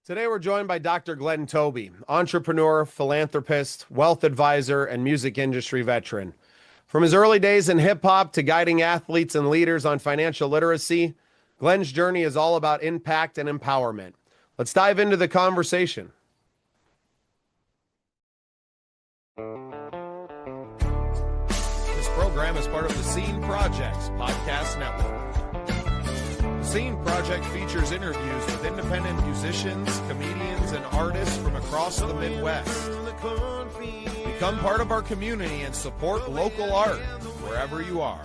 Today, we're joined by Dr. Glenn Toby, entrepreneur, philanthropist, wealth advisor, and music industry veteran. From his early days in hip hop to guiding athletes and leaders on financial literacy, Glenn's journey is all about impact and empowerment. Let's dive into the conversation. This program is part of the Scene Projects Podcast Network. The Scene Project features interviews with independent musicians, comedians, and artists from across the Midwest. Become part of our community and support local art wherever you are.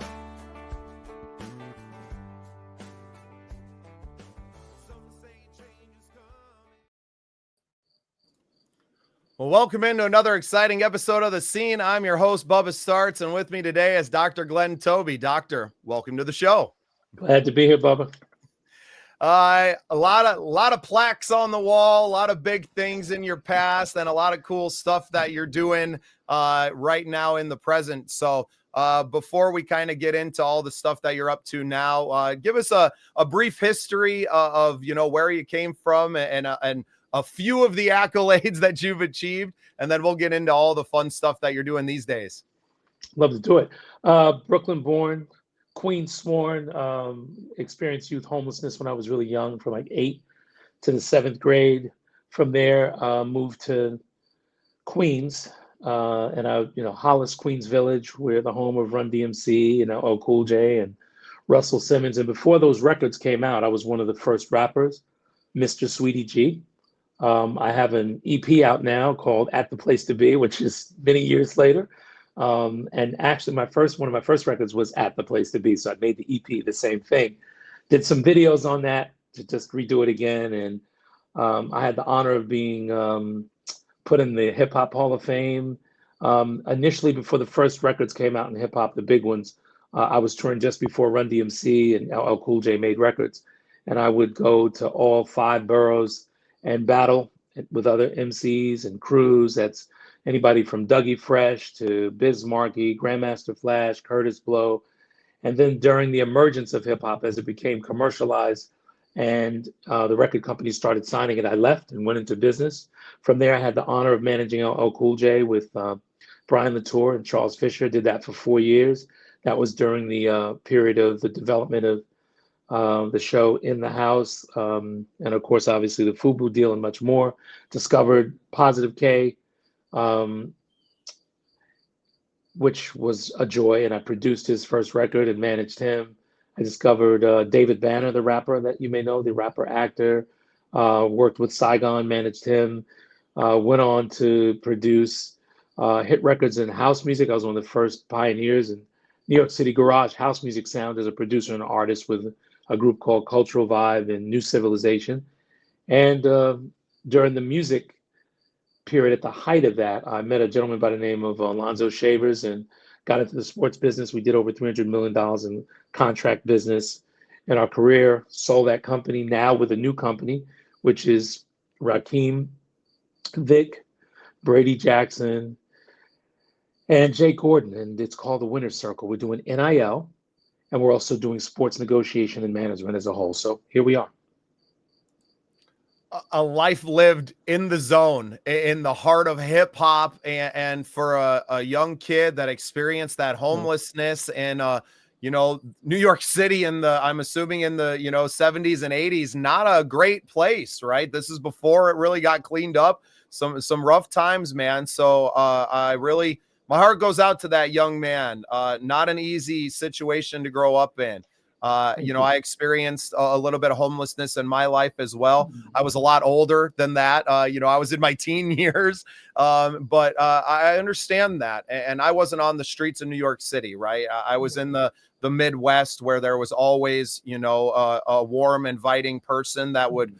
Well, welcome into another exciting episode of The Scene. I'm your host, Bubba Startz, and with me today is Dr. Glenn Toby. Doctor, welcome to the show. Glad to be here, Bubba. A lot of plaques on the wall, a lot of big things in your past, and a lot of cool stuff that you're doing right now in the present. So before we kind of get into all the stuff that you're up to now, give us a brief history of where you came from and a few of the accolades that you've achieved, and then we'll get into all the fun stuff that you're doing these days. Love to do it. Brooklyn born, Queens sworn, experienced youth homelessness when I was really young, from like 8 to the 7th grade. From there, moved to Queens, and Hollis, Queens Village, we're the home of Run DMC, LL Cool J and Russell Simmons. And before those records came out, I was one of the first rappers, Mr. Sweetie G. I have an EP out now called At the Place to Be, which is many years later. And actually one of my first records was At the Place to Be. So I made the EP the same thing. Did some videos on that to just redo it again. And I had the honor of being put in the Hip Hop Hall of Fame. Initially, before the first records came out in hip hop, the big ones, I was touring just before Run DMC and LL Cool J made records. And I would go to all 5 boroughs and battle with other MCs and crews. That's anybody from Dougie Fresh to Biz Markie, Grandmaster Flash, Curtis Blow. And then during the emergence of hip hop, as it became commercialized and the record companies started signing it, I left and went into business. From there, I had the honor of managing LL Cool J with Brian Latour and Charles Fisher. Did that for 4 years. That was during the period of the development of the show In the House, and of course, obviously the FUBU deal and much more. Discovered Positive K, which was a joy, and I produced his first record and managed him. I discovered David Banner, the rapper that you may know, the rapper actor. Worked with Saigon, managed him. Went on to produce hit records in house music. I was one of the first pioneers in New York City garage house music sound as a producer and artist with a group called Cultural Vibe and New Civilization. And during the music period, at the height of that, I met a gentleman by the name of Alonzo Shavers and got into the sports business. We did over $300 million in contract business in our career, sold that company now with a new company, which is Rakim, Vic, Brady Jackson, and Jay Gordon. And it's called the Winner's Circle. We're doing NIL, and we're also doing sports negotiation and management as a whole. So here we are. A life lived in the zone, in the heart of hip hop, and for a young kid that experienced that homelessness in New York City I'm assuming in the 70s and 80s, not a great place, right? This is before it really got cleaned up. Some rough times, man. So my heart goes out to that young man. Not an easy situation to grow up in. I experienced a little bit of homelessness in my life as well. I was a lot older than that. I was in my teen years, but I understand that. And I wasn't on the streets of New York City, right? I was in the Midwest, where there was always, a warm, inviting person that would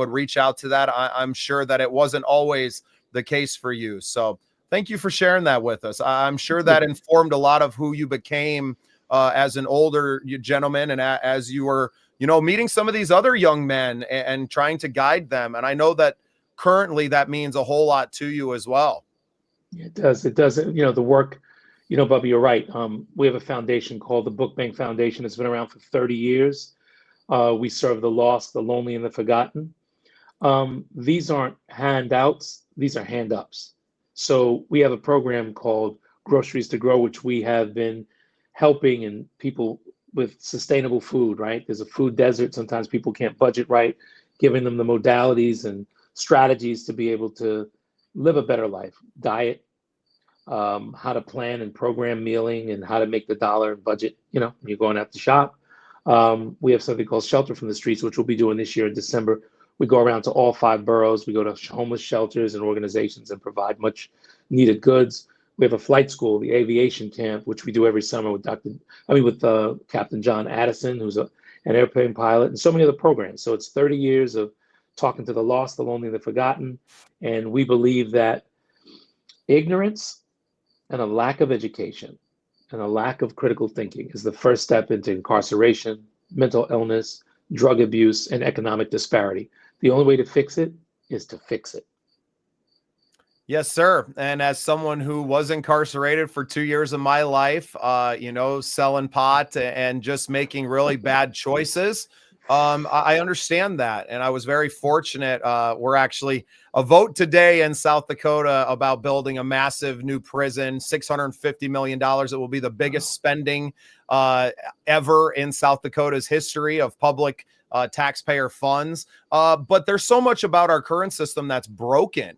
reach out to that. I'm sure that it wasn't always the case for you. So thank you for sharing that with us. I'm sure that informed a lot of who you became as an older gentleman, and as you were, meeting some of these other young men and trying to guide them. And I know that currently that means a whole lot to you as well. It does. The work, Bubby, you're right. We have a foundation called the BookBank Foundation. It's been around for 30 years. We serve the lost, the lonely, and the forgotten. These aren't handouts, these are hand ups. So we have a program called Groceries to Grow, which we have been helping and people with sustainable food, right? There's a food desert. Sometimes people can't budget right, giving them the modalities and strategies to be able to live a better life, diet, how to plan and program mealing and how to make the dollar and budget, when you're going out to shop. We have something called Shelter from the Streets, which we'll be doing this year in December. We go around to all 5 boroughs. We go to homeless shelters and organizations and provide much needed goods. We have a flight school, the aviation camp, which we do every summer with Captain John Addison, who's an airplane pilot, and so many other programs. So it's 30 years of talking to the lost, the lonely, and the forgotten. And we believe that ignorance and a lack of education and a lack of critical thinking is the first step into incarceration, mental illness, drug abuse, and economic disparity. The only way to fix it is to fix it. Yes, sir. And as someone who was incarcerated for 2 years of my life, selling pot and just making really bad choices, I understand that. And I was very fortunate. We're actually a vote today in South Dakota about building a massive new prison, $650 million. It will be the biggest spending ever in South Dakota's history of public taxpayer funds. But there's so much about our current system that's broken.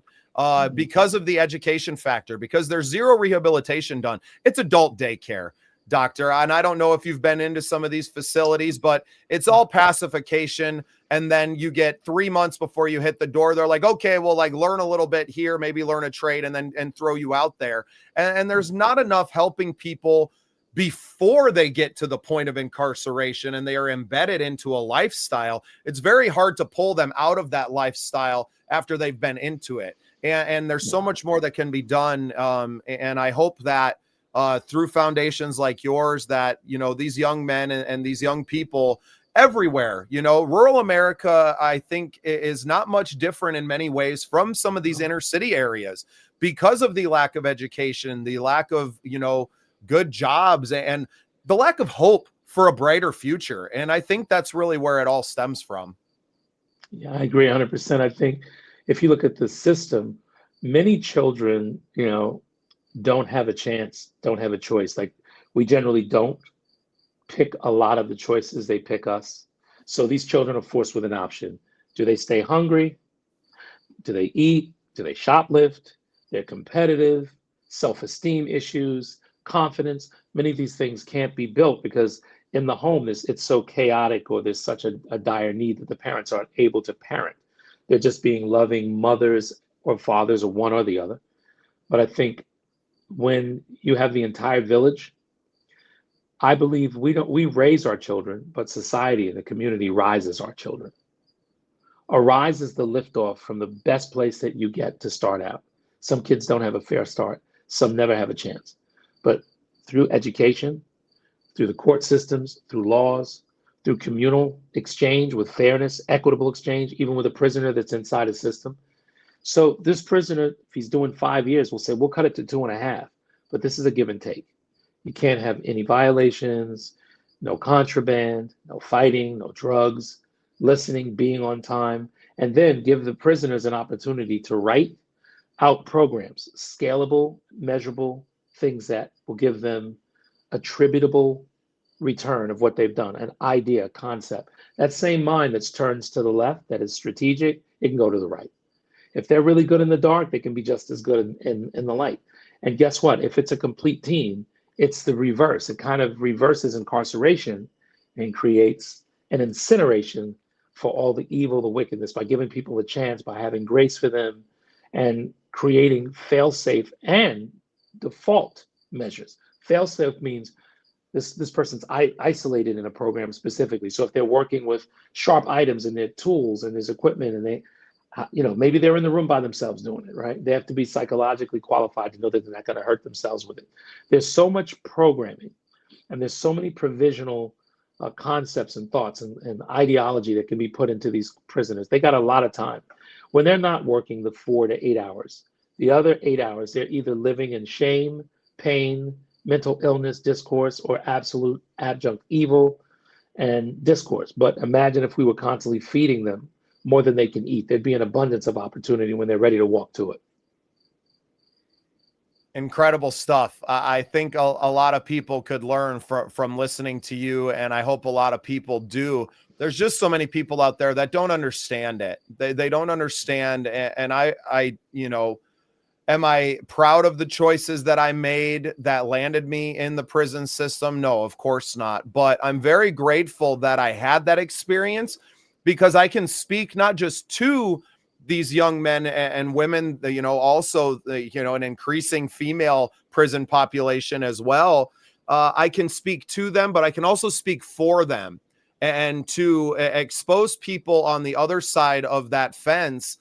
Because of the education factor, because there's zero rehabilitation done. It's adult daycare, doctor. And I don't know if you've been into some of these facilities, but it's all pacification. And then you get 3 months before you hit the door. They're like, okay, well, like learn a little bit here, maybe learn a trade and throw you out there. And there's not enough helping people before they get to the point of incarceration and they are embedded into a lifestyle. It's very hard to pull them out of that lifestyle after they've been into it. And there's so much more that can be done. And I hope that through foundations like yours, that, these young men and these young people everywhere, rural America, I think is not much different in many ways from some of these inner city areas because of the lack of education, the lack of, good jobs and the lack of hope for a brighter future. And I think that's really where it all stems from. Yeah, I agree 100%. I think if you look at the system, many children, don't have a chance, don't have a choice. Like we generally don't pick a lot of the choices, they pick us. So these children are forced with an option. Do they stay hungry? Do they eat? Do they shoplift? They're competitive, self-esteem issues, confidence. Many of these things can't be built because in the home, it's so chaotic or there's such a dire need that the parents aren't able to parent. They're just being loving mothers or fathers or one or the other. But I think when you have the entire village, I believe we raise our children, but society and the community rises our children. A rise is the liftoff from the best place that you get to start out. Some kids don't have a fair start. Some never have a chance. But through education, through the court systems, through laws, through communal exchange with fairness, equitable exchange, even with a prisoner that's inside a system. So this prisoner, if he's doing 5 years, we'll say, we'll cut it to 2.5, but this is a give and take. You can't have any violations, no contraband, no fighting, no drugs, listening, being on time, and then give the prisoners an opportunity to write out programs, scalable, measurable, things that will give them attributable return of what they've done, an idea, concept. That same mind that turns to the left, that is strategic, it can go to the right. If they're really good in the dark, they can be just as good in the light. And guess what? If it's a complete team, it's the reverse. It kind of reverses incarceration and creates an incineration for all the evil, the wickedness, by giving people a chance, by having grace for them, and creating fail-safe and default measures. Fail-safe means this person's isolated in a program specifically. So if they're working with sharp items and their tools and there's equipment and they, maybe they're in the room by themselves doing it, right? They have to be psychologically qualified to know that they're not going to hurt themselves with it. There's so much programming and there's so many provisional concepts and thoughts and ideology that can be put into these prisoners. They got a lot of time. When they're not working the 4 to 8 hours, the other 8 hours, they're either living in shame, pain, mental illness, discourse, or absolute adjunct evil and discourse. But imagine if we were constantly feeding them more than they can eat. There'd be an abundance of opportunity when they're ready to walk to it. Incredible stuff. I think a lot of people could learn from listening to you, and I hope a lot of people do. There's just so many people out there that don't understand it. They don't understand, and am I proud of the choices that I made that landed me in the prison system? No, of course not. But I'm very grateful that I had that experience, because I can speak not just to these young men and women, also an increasing female prison population as well. I can speak to them, but I can also speak for them, and to expose people on the other side of that fence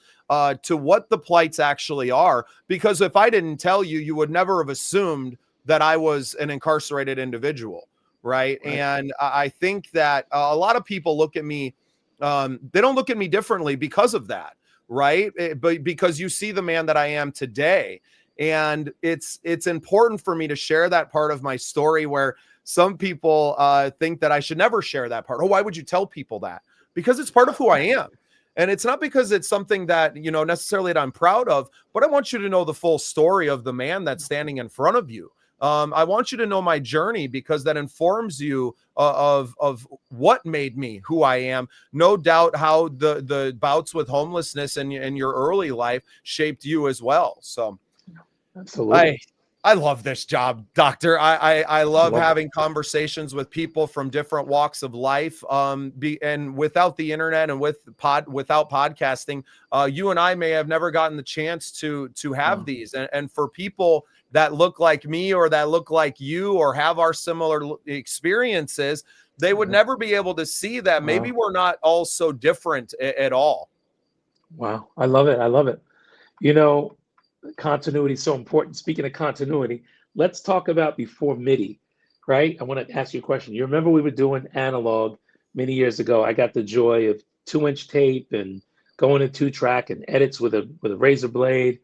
to what the plights actually are. Because if I didn't tell you, you would never have assumed that I was an incarcerated individual, right? And I think that a lot of people look at me, they don't look at me differently because of that, right? But because you see the man that I am today. And it's important for me to share that part of my story, where some people think that I should never share that part. Oh, why would you tell people that? Because it's part of who I am. And it's not because it's something that, necessarily that I'm proud of, but I want you to know the full story of the man that's standing in front of you. I want you to know my journey, because that informs you of what made me who I am. No doubt how the bouts with homelessness in your early life shaped you as well. So Absolutely. I love this job, doctor. I love having conversations with people from different walks of life. And without the internet and without podcasting, you and I may have never gotten the chance to have these. And for people that look like me, or that look like you, or have our similar experiences, they would never be able to see that maybe we're not all so different at all. Wow. I love it. I love it. Continuity is so important. Speaking of continuity, let's talk about before MIDI, right? I want to ask you a question. You remember we were doing analog many years ago? I got the joy of 2-inch tape and going to 2-track and edits with a razor blade.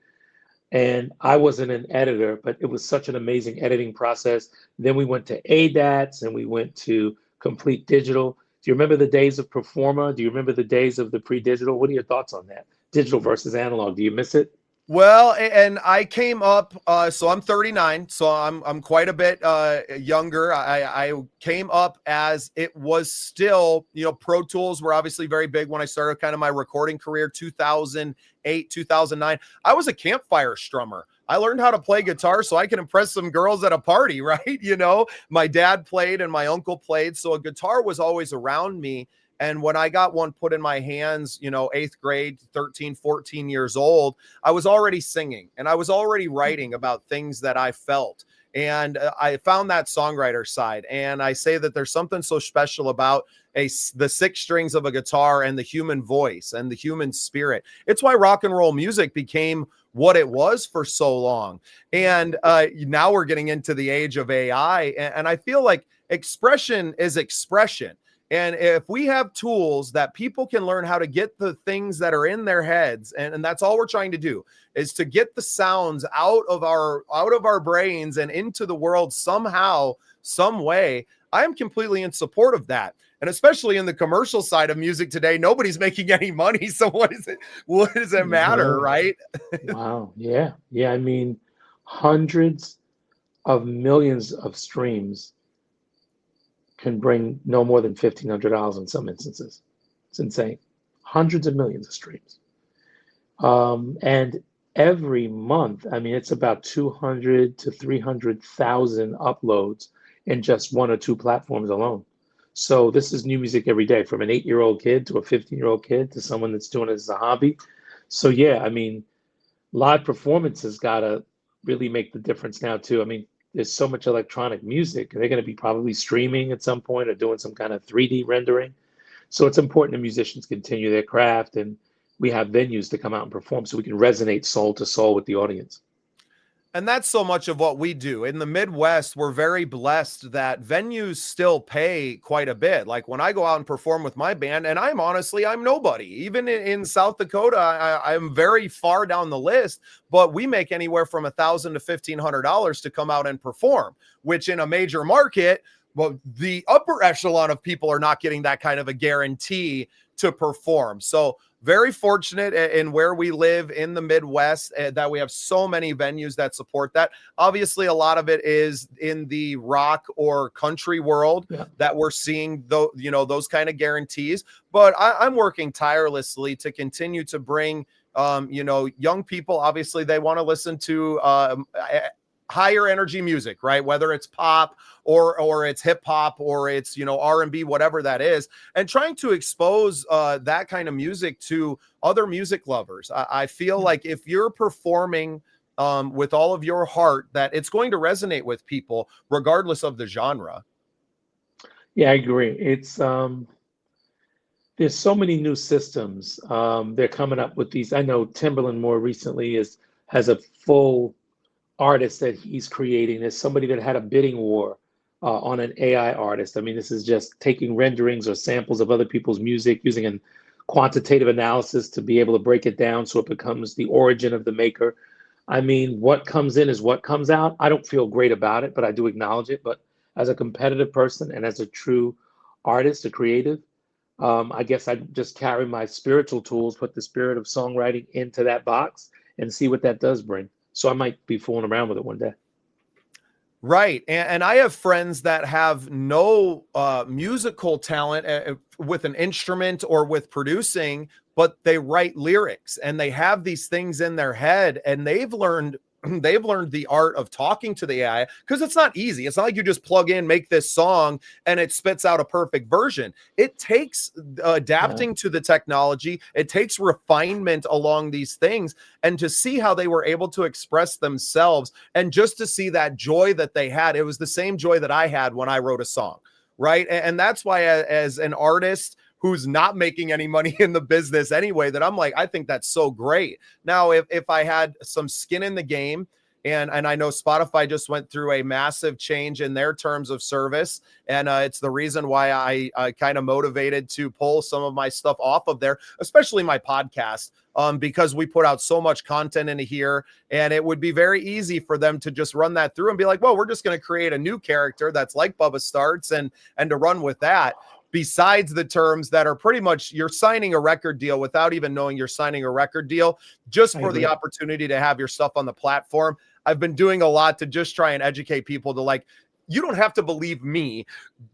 And I wasn't an editor, but it was such an amazing editing process. Then we went to ADATs and we went to complete digital. Do you remember the days of Performa? Do you remember the days of the pre-digital? What are your thoughts on that? Digital versus analog. Do you miss it? Well, and I came up, so I'm 39, so I'm quite a bit younger. I came up as it was still, Pro Tools were obviously very big when I started kind of my recording career, 2008, 2009. I was a campfire strummer. I learned how to play guitar so I can impress some girls at a party, right? My dad played and my uncle played, so a guitar was always around me. And when I got one put in my hands, 8th grade, 13, 14 years old, I was already singing and I was already writing about things that I felt. And I found that songwriter side. And I say that there's something so special about the 6 strings of a guitar and the human voice and the human spirit. It's why rock and roll music became what it was for so long. And now we're getting into the age of AI. And I feel like expression is expression. And if we have tools that people can learn how to get the things that are in their heads, and that's all we're trying to do, is to get the sounds out of our brains and into the world somehow, some way, I am completely in support of that. And especially in the commercial side of music today, nobody's making any money. So what does it matter, right? Wow. Yeah. Yeah. I mean, hundreds of millions of streams can bring no more than $1,500 in some instances. It's insane. Hundreds of millions of streams. And every month, I mean, it's about 200 to 300,000 uploads in just 1 or 2 platforms alone. So this is new music every day, from an 8-year-old kid to a 15-year-old kid to someone that's doing it as a hobby. So yeah, I mean, live performances gotta really make the difference now too. I mean, there's so much electronic music. They're going to be probably streaming at some point or doing some kind of 3D rendering. So it's important that musicians continue their craft, and we have venues to come out and perform so we can resonate soul to soul with the audience. And that's so much of what we do. In the Midwest, we're very blessed that venues still pay quite a bit. Like when I go out and perform with my band, and I'm nobody. Even in South Dakota, I'm very far down the list, but we make anywhere from $1,000 to $1,500 to come out and perform, which in a major market, well, the upper echelon of people are not getting that kind of a guarantee to perform. So very fortunate in where we live in the Midwest that we have so many venues that support that. Obviously, a lot of it is in the rock or country world that we're seeing, those kind of guarantees. But I'm working tirelessly to continue to bring, young people. Obviously, they want to listen to higher energy music, right? Whether it's pop or it's hip hop or it's, R&B, whatever that is, and trying to expose that kind of music to other music lovers. I feel like if you're performing with all of your heart, that it's going to resonate with people regardless of the genre. Yeah, I agree. It's there's so many new systems. They're coming up with these. I know Timberland more recently has a full artist that he's creating. There's somebody that had a bidding war on an AI artist. I mean, this is just taking renderings or samples of other people's music, using a quantitative analysis to be able to break it down so it becomes the origin of the maker. I mean, what comes in is what comes out. I don't feel great about it, but I do acknowledge it. But as a competitive person and as a true artist, a creative, I guess I just carry my spiritual tools, put the spirit of songwriting into that box and see what that does bring. So I might be fooling around with it one day. Right. And I have friends that have no musical talent with an instrument or with producing, but they write lyrics and they have these things in their head, and they've learned the art of talking to the AI, because it's not easy. It's not like you just plug in, make this song, and it spits out a perfect version. It takes adapting to the technology. It takes refinement along these things, and to see how they were able to express themselves, and just to see that joy that they had. It was the same joy that I had when I wrote a song, right? And that's why, as an artist who's not making any money in the business anyway, that I'm like, I think that's so great. Now, if I had some skin in the game, and I know Spotify just went through a massive change in their terms of service, and it's the reason why I kind of motivated to pull some of my stuff off of there, especially my podcast, because we put out so much content into here, and it would be very easy for them to just run that through and be like, well, we're just going to create a new character that's like Bubba Startz and to run with that. Besides the terms that are pretty much, you're signing a record deal without even knowing you're signing a record deal, just for the opportunity to have your stuff on the platform. I've been doing a lot to just try and educate people to, like, you don't have to believe me.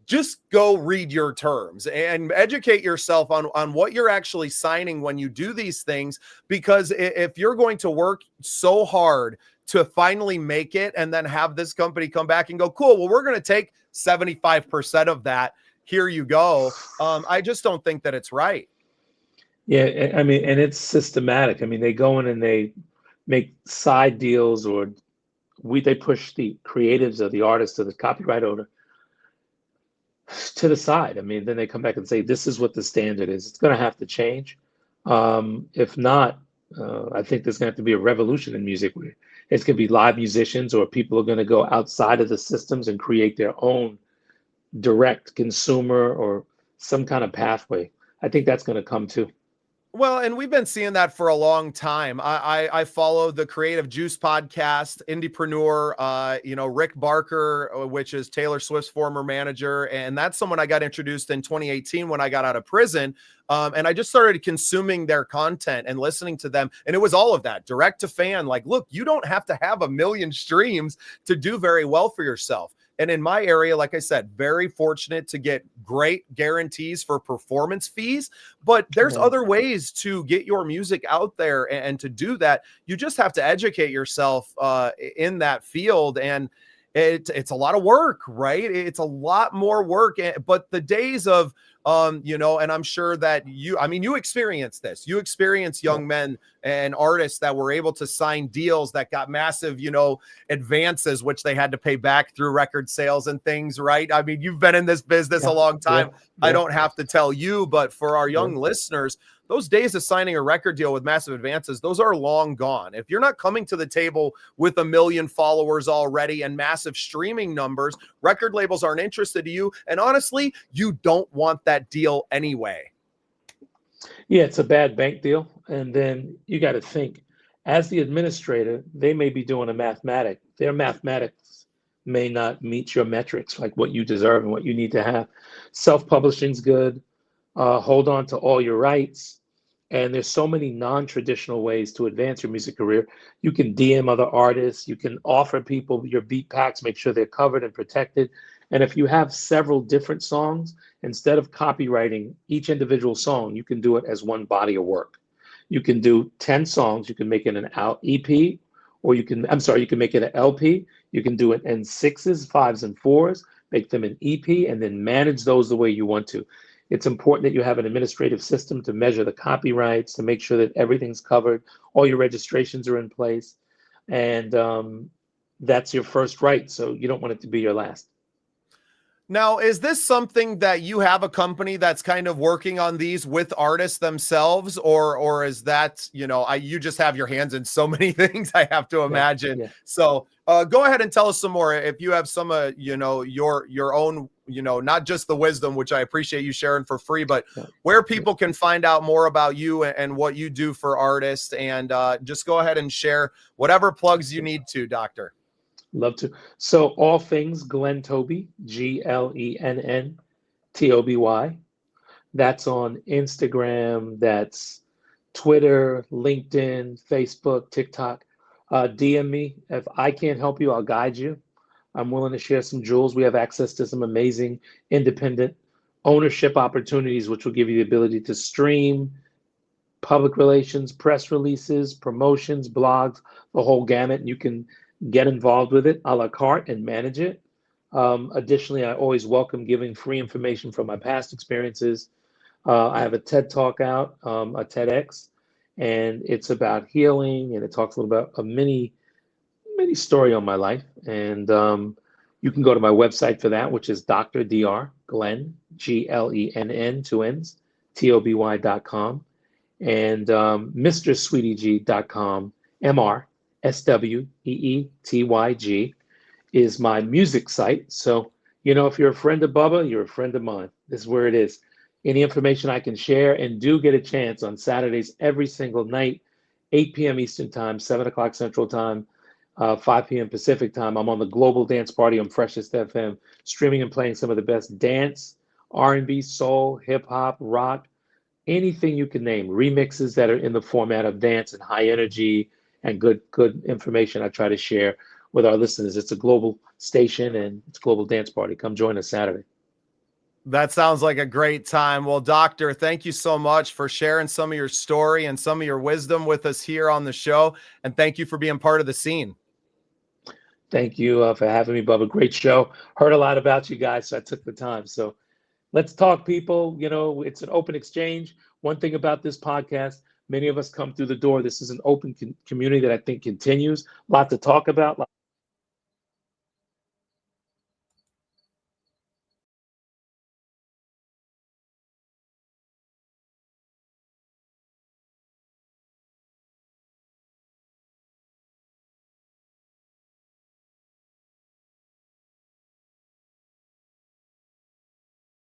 Just go read your terms and educate yourself on what you're actually signing when you do these things. Because if you're going to work so hard to finally make it and then have this company come back and go, cool, well, we're going to take 75% of that. Here you go. I just don't think that it's right. Yeah, I mean, and it's systematic. I mean, they go in and they make side deals, or they push the creatives or the artists or the copyright owner to the side. I mean, then they come back and say, this is what the standard is. It's going to have to change. If not, I think there's going to have to be a revolution in music. It's going to be live musicians, or people are going to go outside of the systems and create their own direct consumer or some kind of pathway. I think that's going to come too. Well, and we've been seeing that for a long time. I follow the Creative Juice podcast, Indiepreneur, Rick Barker, which is Taylor Swift's former manager. And that's someone I got introduced in 2018 when I got out of prison. And I just started consuming their content and listening to them. And it was all of that, direct to fan. Like, look, you don't have to have 1 million streams to do very well for yourself. And in my area, like I said, very fortunate to get great guarantees for performance fees. But there's other ways to get your music out there, and to do that, you just have to educate yourself in that field. And it's a lot of work, right? It's a lot more work. But the days of, and I'm sure that you experience this. You experience young men and artists that were able to sign deals that got massive, advances, which they had to pay back through record sales and things, right? I mean, you've been in this business a long time. I don't have to tell you, but for our young listeners, those days of signing a record deal with massive advances, those are long gone. If you're not coming to the table with 1 million followers already and massive streaming numbers, record labels aren't interested in you. And honestly, you don't want that deal anyway. Yeah, it's a bad bank deal. And then you got to think, as the administrator, they may be doing a mathematic. Their mathematics may not meet your metrics, like what you deserve and what you need to have. Self-publishing's good. hold on to all your rights. And there's so many non-traditional ways to advance your music career. You can DM other artists. You can offer people your beat packs, make sure they're covered and protected. And if you have several different songs, instead of copywriting each individual song, you can do it as one body of work. You can do 10 songs. You can make it an EP, or you can make it an LP. You can do it in 6s, 5s, and 4s, make them an EP, and then manage those the way you want to. It's important that you have an administrative system to measure the copyrights, to make sure that everything's covered, all your registrations are in place, and that's your first right. So you don't want it to be your last. Now, is this something that you have a company that's kind of working on these with artists themselves, or is that, you just have your hands in so many things, I have to imagine. Yeah. So go ahead and tell us some more if you have some, your own, not just the wisdom, which I appreciate you sharing for free, but where people can find out more about you and what you do for artists, and just go ahead and share whatever plugs you need to, Doctor. Love to. So all things Glenn Toby, GLENN TOBY. That's on Instagram. That's Twitter, LinkedIn, Facebook, TikTok. DM me. If I can't help you, I'll guide you. I'm willing to share some jewels. We have access to some amazing independent ownership opportunities, which will give you the ability to stream, public relations, press releases, promotions, blogs, the whole gamut. You can get involved with it a la carte and manage it. Additionally, I always welcome giving free information from my past experiences. I have a TED Talk out, a TEDx, and it's about healing, and it talks a little about a mini story on my life. And you can go to my website for that, which is Dr. Glenn, GLENN, 2 N's, TOBY.com, and MrSweetyG.com, MrSweetyG is my music site. So, if you're a friend of Bubba, you're a friend of mine. This is where it is. Any information I can share, and do get a chance on Saturdays every single night, 8 p.m. Eastern Time, 7 o'clock Central Time, 5 p.m. Pacific Time. I'm on the Global Dance Party on Freshest FM, streaming and playing some of the best dance, R&B, soul, hip hop, rock, anything you can name, remixes that are in the format of dance and high energy and good information I try to share with our listeners. It's a global station, and it's a global dance party. Come join us Saturday. That sounds like a great time. Well, Doctor, thank you so much for sharing some of your story and some of your wisdom with us here on the show. And thank you for being part of the scene. Thank you for having me, Bubba. Great show. Heard a lot about you guys, so I took the time. So let's talk, people. It's an open exchange. One thing about this podcast, many of us come through the door. This is an open community that I think continues. A lot to talk about.